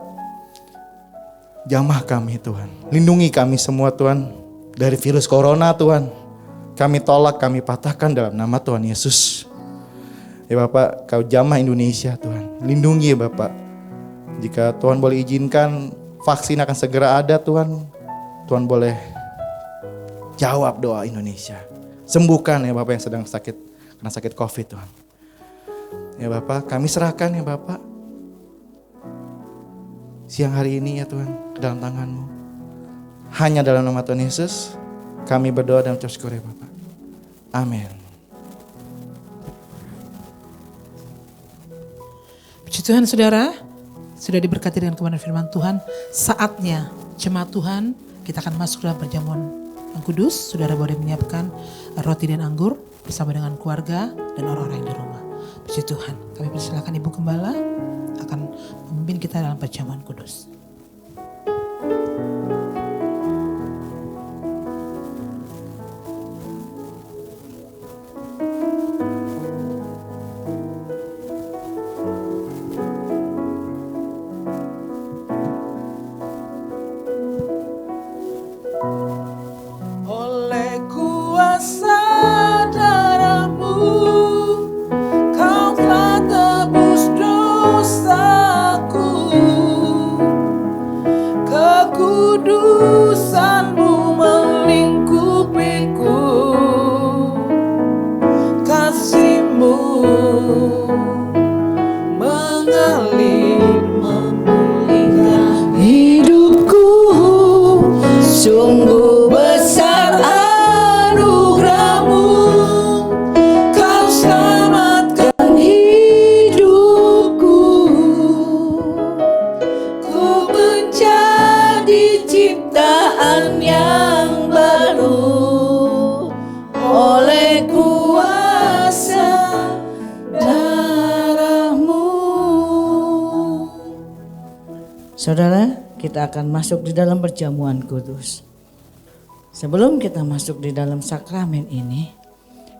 Speaker 2: Jamah kami Tuhan, lindungi kami semua Tuhan dari virus corona Tuhan. Kami tolak, kami patahkan dalam nama Tuhan Yesus. Ya Bapak, Kau jamah Indonesia Tuhan. Lindungi ya Bapak. Jika Tuhan boleh izinkan vaksin akan segera ada Tuhan. Tuhan boleh jawab doa Indonesia. Sembuhkan ya Bapak yang sedang sakit, karena sakit Covid Tuhan. Ya Bapak, kami serahkan ya Bapak. Siang hari ini ya Tuhan, ke dalam tangan-Mu. Hanya dalam nama Tuhan Yesus, kami berdoa dan ucap syukur ya Bapak. Amin.
Speaker 1: Puji Tuhan saudara, sudah diberkati dengan kebenaran firman Tuhan. Saatnya jemaat Tuhan, kita akan masuk dalam perjamuan yang kudus. Saudara boleh menyiapkan roti dan anggur bersama dengan keluarga dan orang-orang yang di rumah. Puji Tuhan, kami persilakan Ibu Gembala akan memimpin kita dalam perjamuan kudus.
Speaker 4: Saudara, kita akan masuk di dalam perjamuan kudus. Sebelum kita masuk di dalam sakramen ini,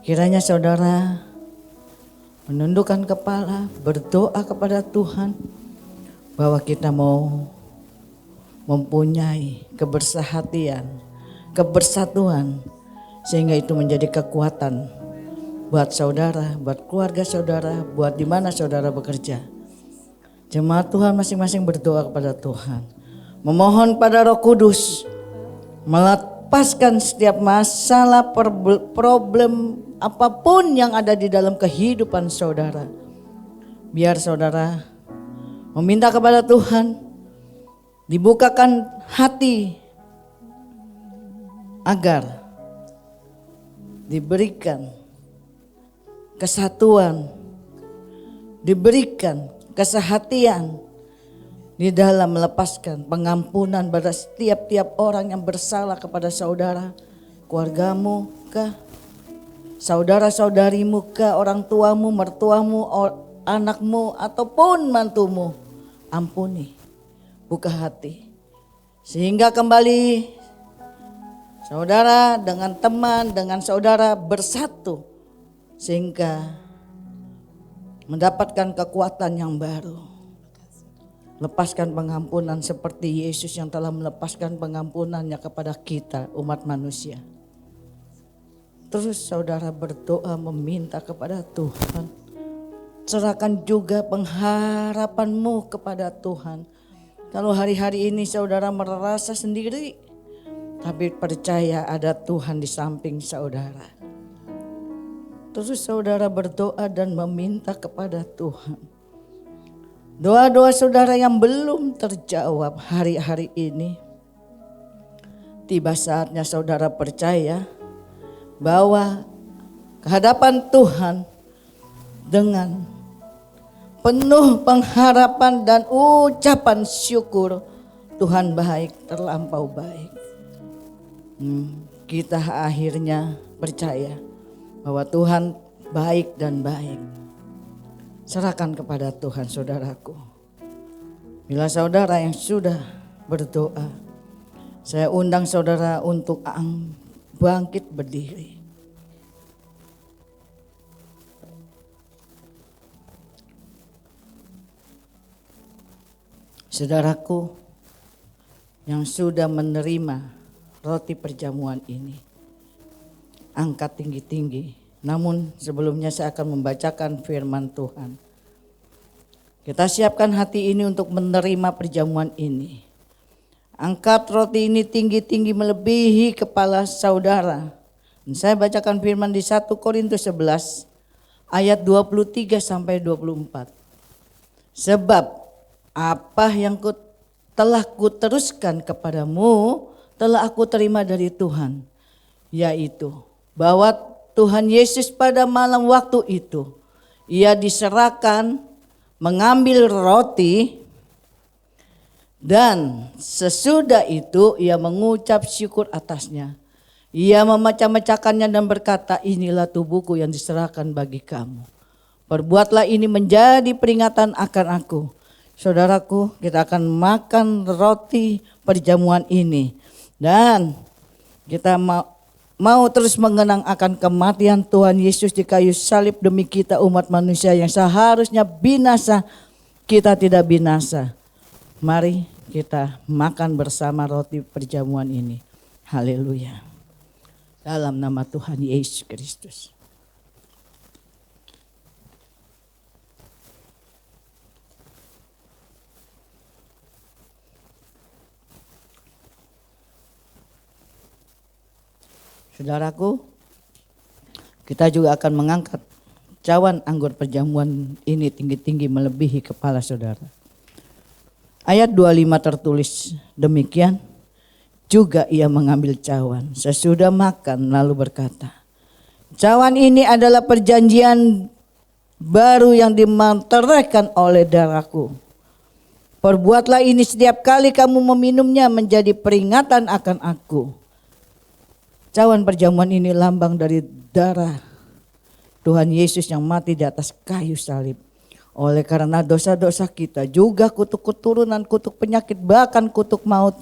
Speaker 4: kiranya saudara menundukkan kepala, berdoa kepada Tuhan bahwa kita mau mempunyai kebersahatian, kebersatuan, sehingga itu menjadi kekuatan buat saudara, buat keluarga saudara, buat di mana saudara bekerja. Jemaat Tuhan masing-masing berdoa kepada Tuhan, memohon pada Roh Kudus melepaskan setiap masalah, problem apapun yang ada di dalam kehidupan saudara. Biar saudara meminta kepada Tuhan, dibukakan hati agar diberikan kesatuan, diberikan kesehatian di dalam melepaskan pengampunan pada setiap orang yang bersalah kepada saudara, keluargamu kah, saudara-saudarimu kah, orang tuamu, mertuamu, anakmu ataupun mantumu. Ampuni, buka hati, sehingga kembali saudara dengan teman, dengan saudara bersatu, sehingga mendapatkan kekuatan yang baru. Lepaskan pengampunan seperti Yesus yang telah melepaskan pengampunannya kepada kita umat manusia. Terus saudara berdoa meminta kepada Tuhan. Serahkan juga pengharapanmu kepada Tuhan. Kalau hari-hari ini saudara merasa sendiri, tapi percaya ada Tuhan di samping saudara. Terus saudara berdoa dan meminta kepada Tuhan. Doa-doa saudara yang belum terjawab hari-hari ini, tiba saatnya saudara percaya bahwa kehadapan Tuhan dengan penuh pengharapan dan ucapan syukur, Tuhan baik, terlampau baik. Kita akhirnya percaya bahwa Tuhan baik dan baik. Serahkan kepada Tuhan saudaraku. Bila saudara yang sudah berdoa, saya undang saudara untuk bangkit berdiri. Saudaraku yang sudah menerima roti perjamuan ini, angkat tinggi-tinggi. Namun sebelumnya saya akan membacakan firman Tuhan. Kita siapkan hati ini untuk menerima perjamuan ini. Angkat roti ini tinggi-tinggi melebihi kepala saudara. Dan saya bacakan firman di 1 Korintus 11 ayat 23 sampai 24. Sebab apa yang telah kuteruskan kepadamu telah aku terima dari Tuhan, yaitu bahwa Tuhan Yesus pada malam waktu itu, ia diserahkan mengambil roti dan sesudah itu ia mengucap syukur atasnya. Ia memecah-mecahkannya dan berkata, inilah tubuhku yang diserahkan bagi kamu. Perbuatlah ini menjadi peringatan akan aku. Saudaraku, kita akan makan roti perjamuan ini. Dan kita mau terus mengenang akan kematian Tuhan Yesus di kayu salib demi kita umat manusia yang seharusnya binasa, kita tidak binasa. Mari kita makan bersama roti perjamuan ini. Haleluya. Dalam nama Tuhan Yesus Kristus. Saudaraku, kita juga akan mengangkat cawan anggur perjamuan ini tinggi-tinggi melebihi kepala saudara. Ayat 25 tertulis demikian, juga ia mengambil cawan sesudah makan lalu berkata, cawan ini adalah perjanjian baru yang dimanteraikan oleh darahku. Perbuatlah ini setiap kali kamu meminumnya menjadi peringatan akan aku. Cawan perjamuan ini lambang dari darah Tuhan Yesus yang mati di atas kayu salib. Oleh karena dosa-dosa kita, juga kutuk keturunan, kutuk penyakit, bahkan kutuk maut.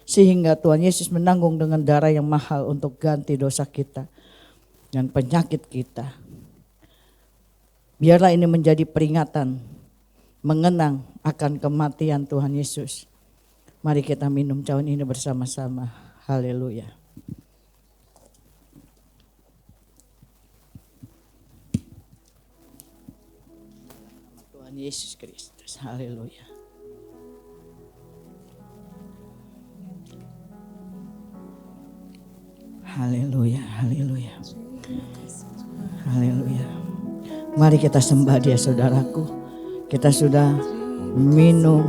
Speaker 4: Sehingga Tuhan Yesus menanggung dengan darah yang mahal untuk ganti dosa kita dan penyakit kita. Biarlah ini menjadi peringatan, mengenang akan kematian Tuhan Yesus. Mari kita minum cawan ini bersama-sama. Haleluya. Tuhan Yesus Kristus. Haleluya. Haleluya, haleluya. Haleluya. Mari kita sembah Dia, saudaraku. Kita sudah minum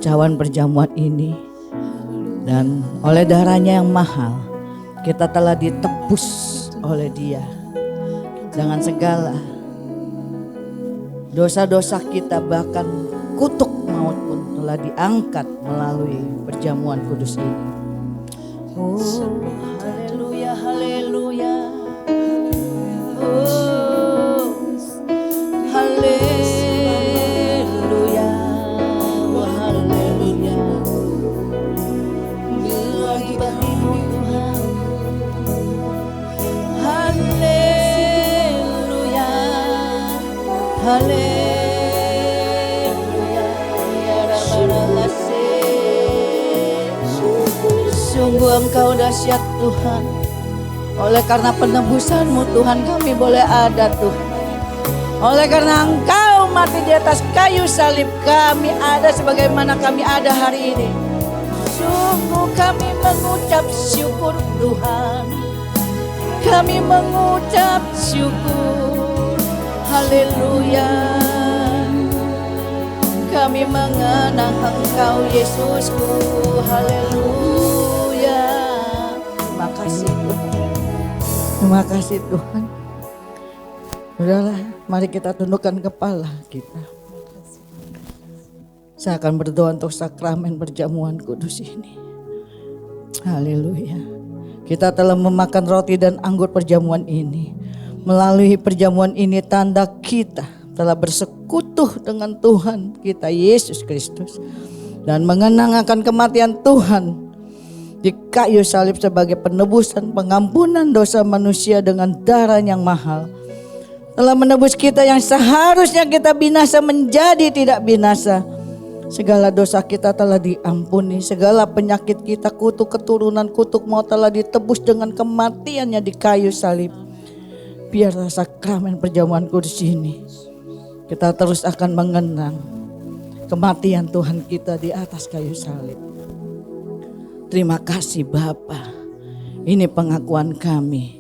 Speaker 4: cawan perjamuan ini, dan oleh darahnya yang mahal kita telah ditebus oleh Dia dengan segala dosa-dosa kita, bahkan kutuk maut pun telah diangkat melalui perjamuan kudus ini. Oh, haleluya, haleluya. Oh, haleluya, oh, haleluya. Lagi bagimu Tuhan. Haleluya, haleluya. Ya Rabbal Sungguh Engkau dahsyat Tuhan. Oleh karena penebusan-Mu Tuhan, kami boleh ada Tuhan. Oleh karena Engkau mati di atas kayu salib, kami ada sebagaimana kami ada hari ini. Sungguh kami mengucap syukur Tuhan. Kami mengucap syukur. Haleluya. Kami mengenang Engkau Yesusku. Haleluya. Terima kasih Tuhan. Terima kasih Tuhan. Udahlah, mari kita tundukkan kepala kita. Saya akan berdoa untuk sakramen perjamuan kudus ini. Haleluya. Kita telah memakan roti dan anggur perjamuan ini. Melalui perjamuan ini tanda kita telah bersekutu dengan Tuhan kita Yesus Kristus. Dan mengenang akan kematian Tuhan di kayu salib sebagai penebusan pengampunan dosa manusia dengan darah yang mahal. Telah menebus kita yang seharusnya kita binasa menjadi tidak binasa. Segala dosa kita telah diampuni. Segala penyakit kita, kutuk keturunan, kutuk maut telah ditebus dengan kematiannya di kayu salib. Biarlah sakramen perjamuan kudus ini kita terus akan mengenang kematian Tuhan kita di atas kayu salib. Terima kasih Bapa. Ini pengakuan kami.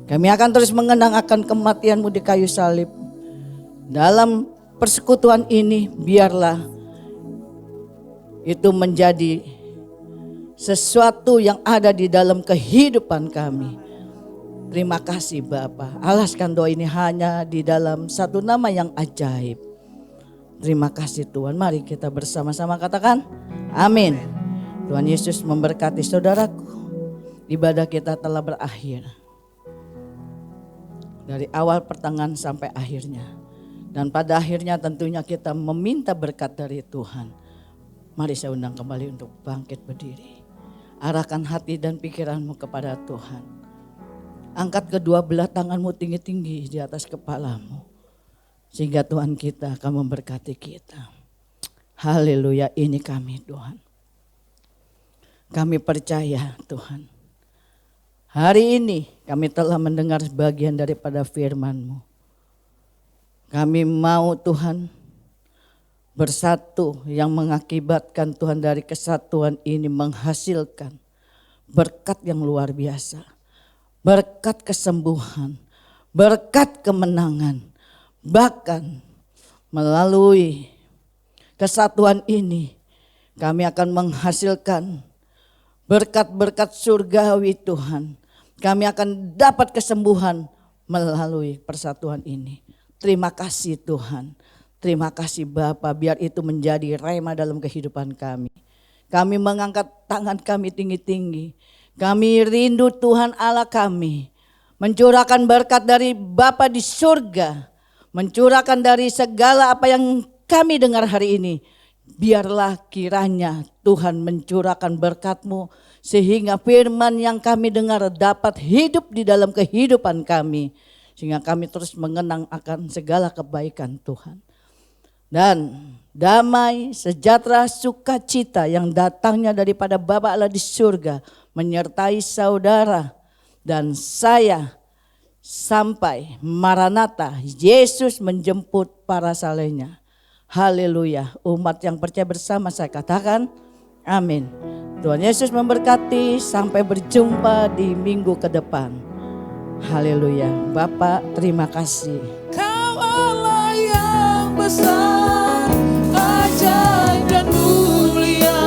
Speaker 4: Kami akan terus mengenang akan kematian-Mu di kayu salib. Dalam persekutuan ini biarlah itu menjadi sesuatu yang ada di dalam kehidupan kami. Terima kasih Bapa. Alaskan doa ini hanya di dalam satu nama yang ajaib. Terima kasih Tuhan. Mari kita bersama-sama katakan amin. Tuhan Yesus memberkati saudaraku. Ibadah kita telah berakhir. Dari awal pertengahan sampai akhirnya. Dan pada akhirnya tentunya kita meminta berkat dari Tuhan. Mari saya undang kembali untuk bangkit berdiri. Arahkan hati dan pikiranmu kepada Tuhan. Angkat kedua belah tanganmu tinggi-tinggi di atas kepalamu. Sehingga Tuhan kita akan memberkati kita. Haleluya, ini kami Tuhan. Kami percaya Tuhan. Hari ini kami telah mendengar sebagian daripada firman-Mu. Kami mau Tuhan bersatu yang mengakibatkan Tuhan dari kesatuan ini menghasilkan berkat yang luar biasa. Berkat kesembuhan, berkat kemenangan. Bahkan melalui kesatuan ini kami akan menghasilkan berkat-berkat surgawi Tuhan. Kami akan dapat kesembuhan melalui persatuan ini. Terima kasih Tuhan. Terima kasih Bapa, biar itu menjadi rema dalam kehidupan kami. Kami mengangkat tangan kami tinggi-tinggi. Kami rindu Tuhan Allah kami. Mencurahkan berkat dari Bapa di surga. Mencurahkan dari segala apa yang kami dengar hari ini. Biarlah kiranya Tuhan mencurahkan berkat-Mu sehingga firman yang kami dengar dapat hidup di dalam kehidupan kami. sehingga kami terus mengenang akan segala kebaikan Tuhan. Dan damai, sejahtera, sukacita yang datangnya daripada Bapa Allah di surga menyertai saudara dan saya sampai Maranatha, Yesus menjemput para salehnya. Haleluya. Umat yang percaya bersama saya katakan amin. Tuhan Yesus memberkati, sampai berjumpa di minggu ke depan. Haleluya. Bapak terima kasih.
Speaker 1: Kau Allah yang besar, ajaib dan mulia.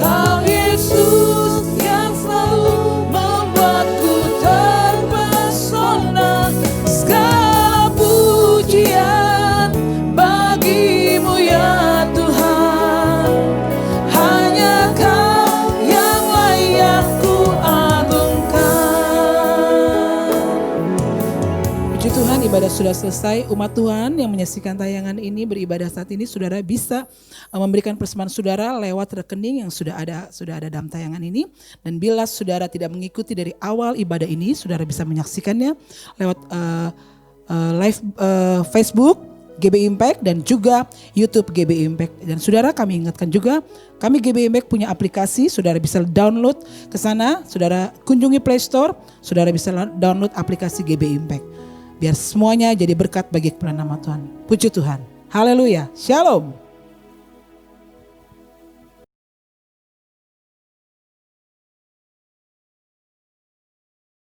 Speaker 1: Kau Yesus yang selalu membuatku terpesona. Segala pujian bagimu ya Tuhan. Hanya Kau yang layak ku agungkan. Puji Tuhan, ibadah sudah selesai. Umat Tuhan yang menyaksikan tayangan ini beribadah saat ini, saudara bisa memberikan persembahan saudara lewat rekening yang sudah ada dalam tayangan ini. Dan bila saudara tidak mengikuti dari awal ibadah ini, saudara bisa menyaksikannya lewat live Facebook GB Impact dan juga YouTube GB Impact. Dan saudara, kami ingatkan juga, kami GB Impact punya aplikasi, saudara bisa download ke sana, saudara kunjungi Play Store, saudara bisa download aplikasi GB Impact. Biar semuanya jadi berkat bagi kemuliaan nama Tuhan. Puji Tuhan. Haleluya. Shalom.